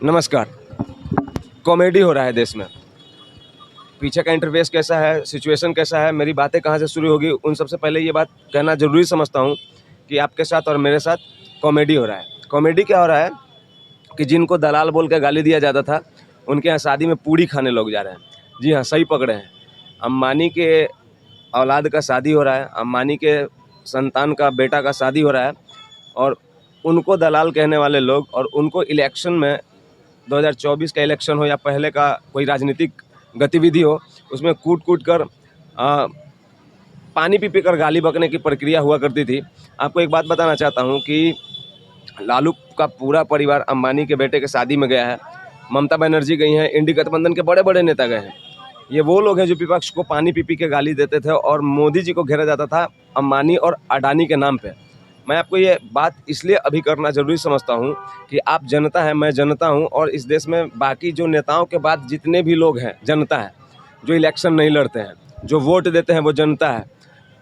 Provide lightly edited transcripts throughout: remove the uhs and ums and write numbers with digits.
नमस्कार। कॉमेडी हो रहा है देश में। पीछे का इंटरफेस कैसा है, सिचुएशन कैसा है, मेरी बातें कहाँ से शुरू होगी, उन सबसे पहले ये बात कहना ज़रूरी समझता हूँ कि आपके साथ और मेरे साथ कॉमेडी हो रहा है। कॉमेडी क्या हो रहा है कि जिनको दलाल बोल के गाली दिया जाता था, उनके यहाँ शादी में पूड़ी खाने लोग जा रहे हैं। जी हाँ, सही पकड़े हैं। अंबानी के औलाद का शादी हो रहा है, अंबानी के संतान का बेटा का शादी हो रहा है और उनको दलाल कहने वाले लोग और उनको इलेक्शन में 2024 का इलेक्शन हो या पहले का कोई राजनीतिक गतिविधि हो, उसमें कूट-कूट कर पानी पी-पी कर गाली बकने की प्रक्रिया हुआ करती थी। आपको एक बात बताना चाहता हूँ कि लालू का पूरा परिवार अंबानी के बेटे के शादी में गया है। ममता बनर्जी गई हैं, इंडी गठबंधन के बड़े-बड़े नेता गए हैं। ये वो लोग हैं जो विपक्ष को पानी पी-पी के गाली देते थे और मोदी जी को घेरा जाता था अंबानी और अडानी के नाम पे। मैं आपको ये बात इसलिए अभी करना ज़रूरी समझता हूँ कि आप जनता हैं, मैं जनता हूँ और इस देश में बाकी जो नेताओं के बाद जितने भी लोग हैं, जनता है। जो इलेक्शन नहीं लड़ते हैं, जो वोट देते हैं वो जनता है।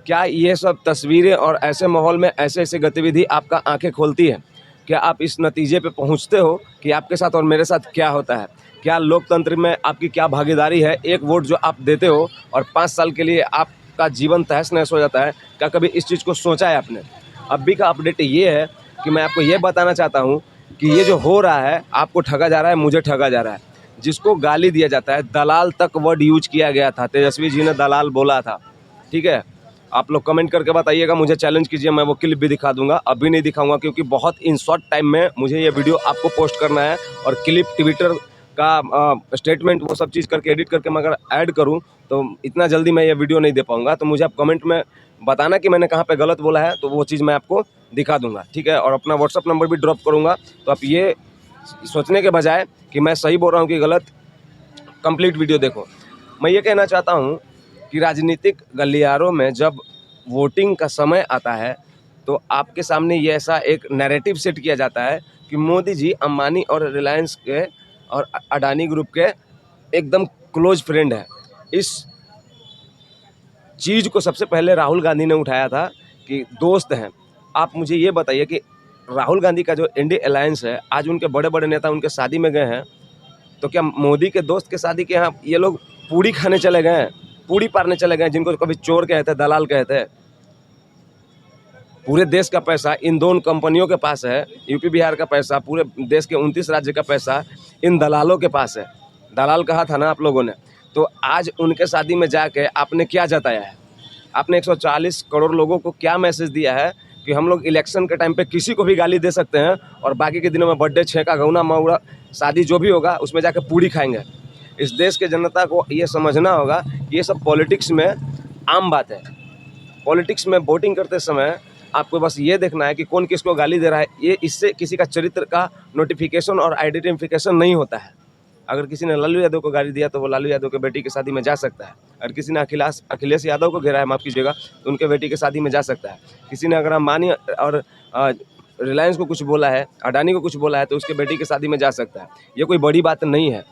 क्या ये सब तस्वीरें और ऐसे माहौल में ऐसे-ऐसे गतिविधि आपका आँखें खोलती है? क्या आप इस नतीजे पे पहुँचते हो कि आपके साथ और मेरे साथ क्या होता है? क्या लोकतंत्र में आपकी क्या भागीदारी है? एक वोट जो आप देते हो और 5 साल के लिए आपका जीवन तहस-नहस हो जाता है। क्या कभी इस चीज़ को सोचा है आपने? अभी का अपडेट ये है कि मैं आपको ये बताना चाहता हूँ कि ये जो हो रहा है, आपको ठगा जा रहा है, मुझे ठगा जा रहा है। जिसको गाली दिया जाता है, दलाल तक वर्ड यूज़ किया गया था। तेजस्वी जी ने दलाल बोला था, ठीक है? आप लोग कमेंट करके बताइएगा, मुझे चैलेंज कीजिए, मैं वो क्लिप भी दिखा दूँगा। अभी नहीं दिखाऊँगा क्योंकि बहुत इन शॉर्ट टाइम में मुझे ये वीडियो आपको पोस्ट करना है और क्लिप, ट्विटर का स्टेटमेंट वो सब चीज़ करके एडिट करके मैं अगर ऐड करूँ, तो इतना जल्दी मैं ये वीडियो नहीं दे पाऊँगा। तो मुझे आप कमेंट में बताना कि मैंने कहाँ पे गलत बोला है, तो वो चीज़ मैं आपको दिखा दूँगा, ठीक है? और अपना व्हाट्सएप नंबर भी ड्रॉप करूँगा, तो आप ये सोचने के बजाय कि मैं सही बोल रहा हूँ कि गलत, कंप्लीट वीडियो देखो। मैं ये कहना चाहता हूँ कि राजनीतिक गलियारों में जब वोटिंग का समय आता है, तो आपके सामने ये ऐसा एक नैरेटिव सेट किया जाता है कि मोदी जी अंबानी और रिलायंस के और अडानी ग्रुप के एकदम क्लोज फ्रेंड हैं। इस चीज़ को सबसे पहले राहुल गांधी ने उठाया था कि दोस्त हैं। आप मुझे ये बताइए कि राहुल गांधी का जो इंडिया अलायंस है, आज उनके बड़े-बड़े नेता उनके शादी में गए हैं, तो क्या मोदी के दोस्त के शादी के यहाँ ये लोग पूड़ी खाने चले गए हैं, पूड़ी पारने चले गए हैं, जिनको कभी चोर कहते हैं, दलाल कहते हैं? पूरे देश का पैसा इन दोनों कंपनियों के पास है, यूपी बिहार का पैसा, पूरे देश के 29 राज्य का पैसा इन दलालों के पास है। दलाल कहा था ना आप लोगों ने। तो आज उनके शादी में जाके आपने क्या जताया है? आपने 140 करोड़ लोगों को क्या मैसेज दिया है कि हम लोग इलेक्शन के टाइम पे किसी को भी गाली दे सकते हैं और बाकी के दिनों में बर्थडे, छेका, गौना, मऊरा, शादी जो भी होगा उसमें जाके पूड़ी खाएंगे। इस देश के जनता को ये समझना होगा कि ये सब पॉलिटिक्स में आम बात है। पॉलिटिक्स में वोटिंग करते समय आपको बस ये देखना है कि कौन किसको गाली दे रहा है। ये इससे किसी का चरित्र का नोटिफिकेशन और आइडेंटिफिकेशन नहीं होता है। अगर किसी ने लालू यादव को गाली दिया तो वो लालू यादव के बेटी की शादी में जा सकता है। अगर किसी ने अखिलेश यादव को घेरा है, माफ़ कीजिएगा, तो उनके बेटी की शादी में जा सकता है। किसी ने अगर अंबानी और रिलायंस को कुछ बोला है, अडानी को कुछ बोला है, तो उसके बेटी की शादी में जा सकता है। ये कोई बड़ी बात नहीं है।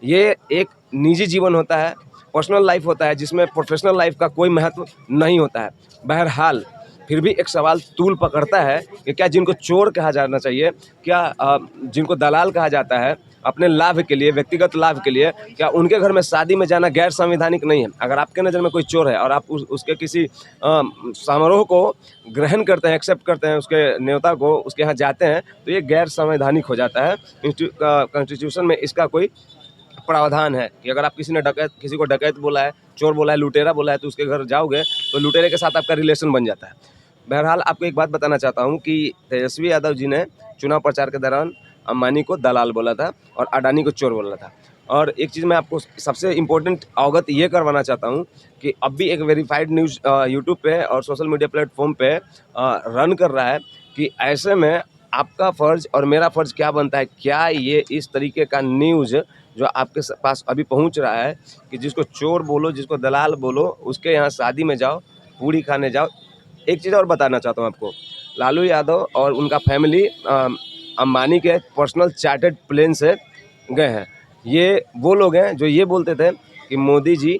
ये एक निजी जीवन होता है, पर्सनल लाइफ होता है, जिसमें प्रोफेशनल लाइफ का कोई महत्व नहीं होता है। बहरहाल फिर भी एक सवाल तूल पकड़ता है कि क्या जिनको चोर कहा जाना चाहिए, क्या जिनको दलाल कहा जाता है अपने लाभ के लिए, व्यक्तिगत लाभ के लिए, क्या उनके घर में शादी में जाना गैर संवैधानिक नहीं है? अगर आपके नज़र में कोई चोर है और आप उसके किसी समारोह को ग्रहण करते हैं, एक्सेप्ट करते हैं, उसके न्योता को उसके यहाँ जाते हैं, तो ये गैर संवैधानिक हो जाता है। कॉन्स्टिट्यूशन में इसका कोई प्रावधान है कि अगर आप किसी को डकैत बोला है, चोर बोला है, लुटेरा बोला है, तो उसके घर जाओगे तो लुटेरे के साथ आपका रिलेशन बन जाता है। बहरहाल आपको एक बात बताना चाहता हूँ कि तेजस्वी यादव जी ने चुनाव प्रचार के दौरान अंबानी को दलाल बोला था और अडानी को चोर बोला था। और एक चीज़ मैं आपको सबसे इम्पोर्टेंट अवगत ये करवाना चाहता हूँ कि अब भी एक वेरीफाइड न्यूज़ यूट्यूब पे और सोशल मीडिया प्लेटफॉर्म पे रन कर रहा है कि ऐसे में आपका फ़र्ज़ और मेरा फ़र्ज़ क्या बनता है? क्या ये इस तरीके का न्यूज़ जो आपके पास अभी पहुंच रहा है कि जिसको चोर बोलो, जिसको दलाल बोलो, उसके यहाँ शादी में जाओ, पूड़ी खाने जाओ। एक चीज़ और बताना चाहता हूँ आपको, लालू यादव और उनका फैमिली अंबानी के पर्सनल चार्टर्ड प्लेन से गए हैं। ये वो लोग हैं जो ये बोलते थे कि मोदी जी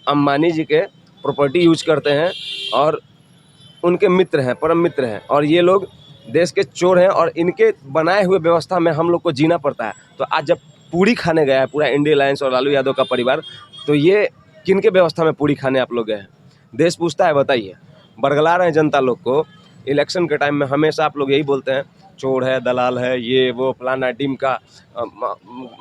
अंबानी जी के प्रॉपर्टी यूज करते हैं और उनके मित्र हैं, परम मित्र हैं, और ये लोग देश के चोर हैं और इनके बनाए हुए व्यवस्था में हम लोग को जीना पड़ता है। तो आज जब पूरी खाने गया है पूरा इंडिया अलायंस और लालू यादव का परिवार, तो ये किनके व्यवस्था में पूरी खाने आप लोग गए हैं? देश पूछता है, बताइए। बरगला रहे हैं जनता लोग को। इलेक्शन के टाइम में हमेशा आप लोग यही बोलते हैं, चोर है, दलाल है, ये वो फलाना टीम का,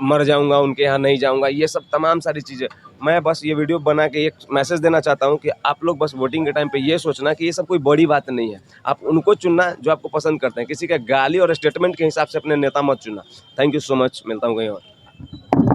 मर जाऊंगा उनके यहाँ नहीं जाऊंगा, ये सब तमाम सारी चीज़ें। मैं बस ये वीडियो बना के एक मैसेज देना चाहता हूँ कि आप लोग बस वोटिंग के टाइम पे ये सोचना कि ये सब कोई बड़ी बात नहीं है। आप उनको चुनना जो आपको पसंद करते हैं, किसी का गाली और स्टेटमेंट के हिसाब से अपने नेता मत चुनना। थैंक यू सो मच, मिलता हूँ कहीं और।